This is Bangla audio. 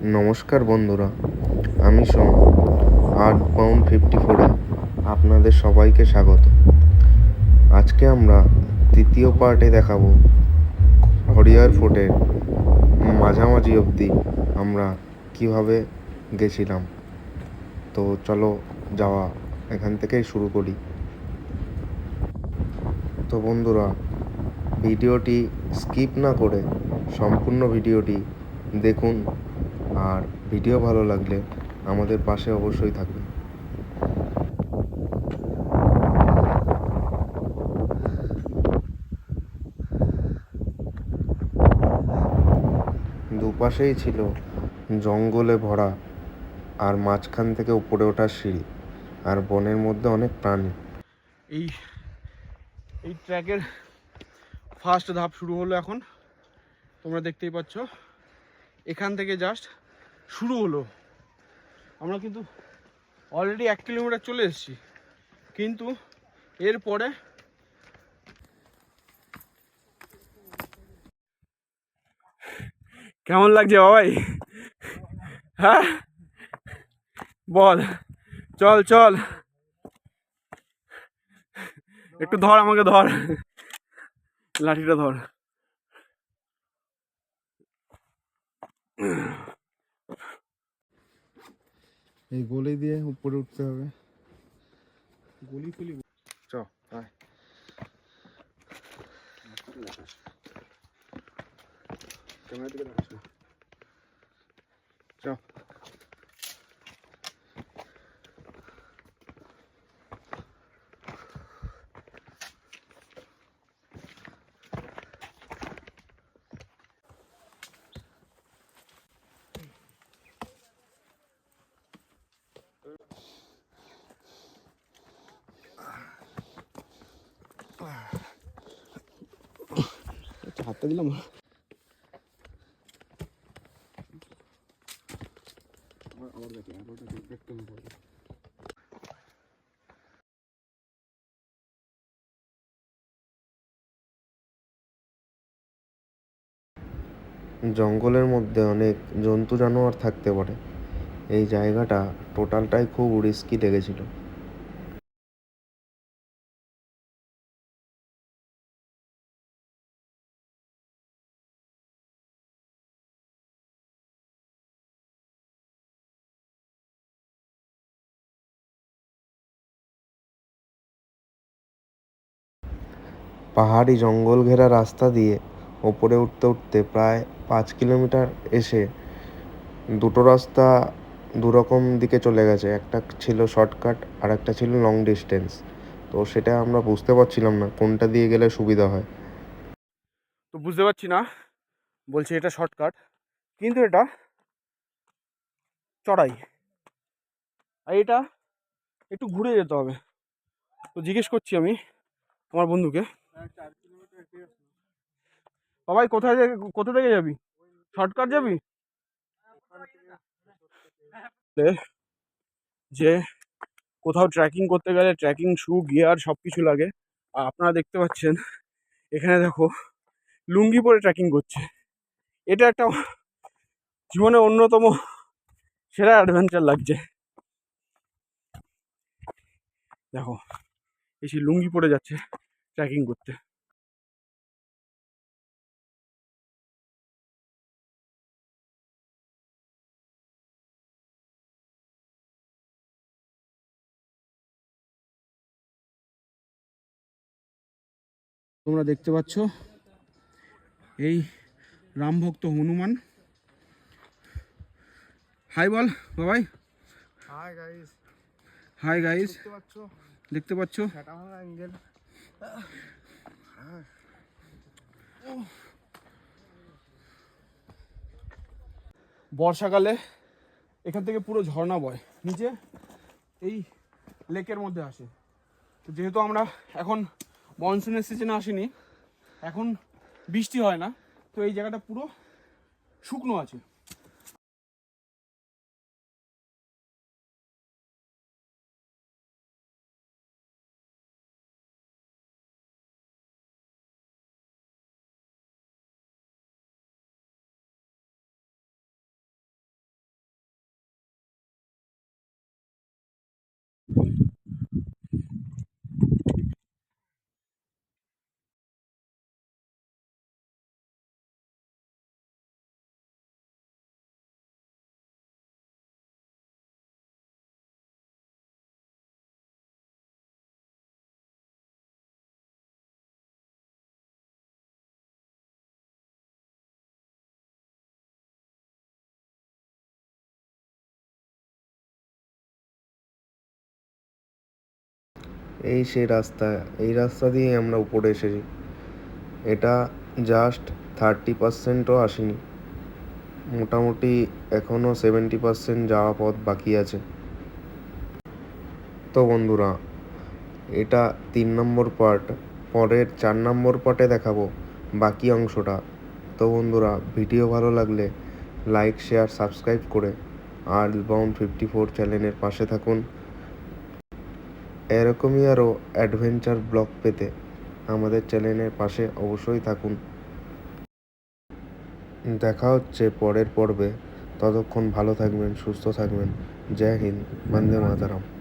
নমস্কার বন্ধুরা, আমি সোম। আর্থবাউন্ড 54-এ আপনাদের সবাইকে স্বাগত। আজকে আমরা তৃতীয় পার্টে দেখাবো হরিহর ফোর্টের মাঝামাঝি অবধি আমরা কিভাবে গেছিলাম। তো চলো যাওয়া এখান থেকেই শুরু করি। তো বন্ধুরা, ভিডিওটি স্কিপ না করে সম্পূর্ণ ভিডিওটি দেখুন, আর ভিডিও ভালো লাগলে আমাদের পাশে অবশ্যই থাকবে। দুপাশেই ছিল জঙ্গলে ভরা, আর মাঝখান থেকে উপরে ওঠার সিঁড়ি, আর বনের মধ্যে অনেক প্রাণী। এই ট্র্যাকের ফার্স্ট ধাপ শুরু হলো। এখন তোমরা দেখতেই পাচ্ছ, এখান থেকে জাস্ট শুরু হলো। আমরা কিন্তু অলরেডি 1 কিলোমিটার চলে এসেছি, কিন্তু এরপরে কেমন লাগছে বাবাই? হ্যাঁ বল, চল চল, একটু ধর, আমাকে ধর, লাঠিটা ধর। এই গলি দিয়ে উপরে উঠতে হবে। গলি ফলি চ আয়। ক্যামেরা দিকে দেখাস না। চ। হাতটা দিলাম। জঙ্গলের মধ্যে অনেক জন্তু জানোয়ার থাকতে পারে। এই জায়গাটা টোটালটাই খুব রিস্কি লেগেছিল। পাহাড়ি জঙ্গল ঘেরা রাস্তা দিয়ে ওপরে উঠতে উঠতে প্রায় 5 কিলোমিটার এসে দুটো রাস্তা দুরকম দিকে চলে গেছে। একটা ছিল শর্টকাট আর একটা ছিল লং ডিস্টেন্স। তো সেটা আমরা বুঝতে পারছিলাম না কোনটা দিয়ে গেলে সুবিধা হয়। তো বুঝতে পারছি না, বলছে এটা শর্টকাট, কিন্তু এটা চড়াই, আর এটা একটু ঘুরে যেতে হবে। তো জিজ্ঞেস করছি আমি আমার বন্ধুকে, বাবাই কোথা থেকে যাবি? শর্টকাট যাবি? যে কোথাও ট্রেকিং করতে গেলে ট্রেকিং শু, গিয়ার সব কিছু লাগে। আর আপনারা দেখতে পাচ্ছেন এখানে দেখো, লুঙ্গি পরে ট্রেকিং করছে। এটা একটা জীবনে অন্যতম সেরা অ্যাডভেঞ্চার লাগছে। দেখো, এসে লুঙ্গি পরে যাচ্ছে ট্রেকিং করতে। তোমরা দেখতে পাচ্ছ এই রামভক্ত হনুমান। হাই বল বাবাই। Hi guys. Hi guys. দেখতে পাচ্ছ বর্ষাকালে এখান থেকে পুরো ঝর্ণা বয় নিচে, এই লেকের মধ্যে আসে। তো যেহেতু আমরা এখন মনসুনের সিজনে আসিনি, এখন বৃষ্টি হয় না, তো এই জায়গাটা পুরো শুকনো আছে। এই সেই রাস্তা, এই রাস্তা দিয়ে আমরা উপরে এসেছি। এটা জাস্ট 30%ও আসেনি, মোটামুটি এখনও 70% যাওয়া পথ বাকি আছে। তো বন্ধুরা, এটা 3 নম্বর পার্ট। পরের 4 নম্বর পার্টে দেখাবো বাকি অংশটা। তো বন্ধুরা, ভিডিও ভালো লাগলে লাইক, শেয়ার, সাবস্ক্রাইব করে আর্থবাউন্ড 54 চ্যানেলের পাশে থাকুন। এরকমই আরও অ্যাডভেঞ্চার ব্লগ পেতে আমাদের চ্যানেলের পাশে অবশ্যই থাকুন। দেখা হচ্ছে পরের পর্বে। ততক্ষণ ভালো থাকবেন, সুস্থ থাকবেন। জয় হিন্দ, বন্দে মাতরম।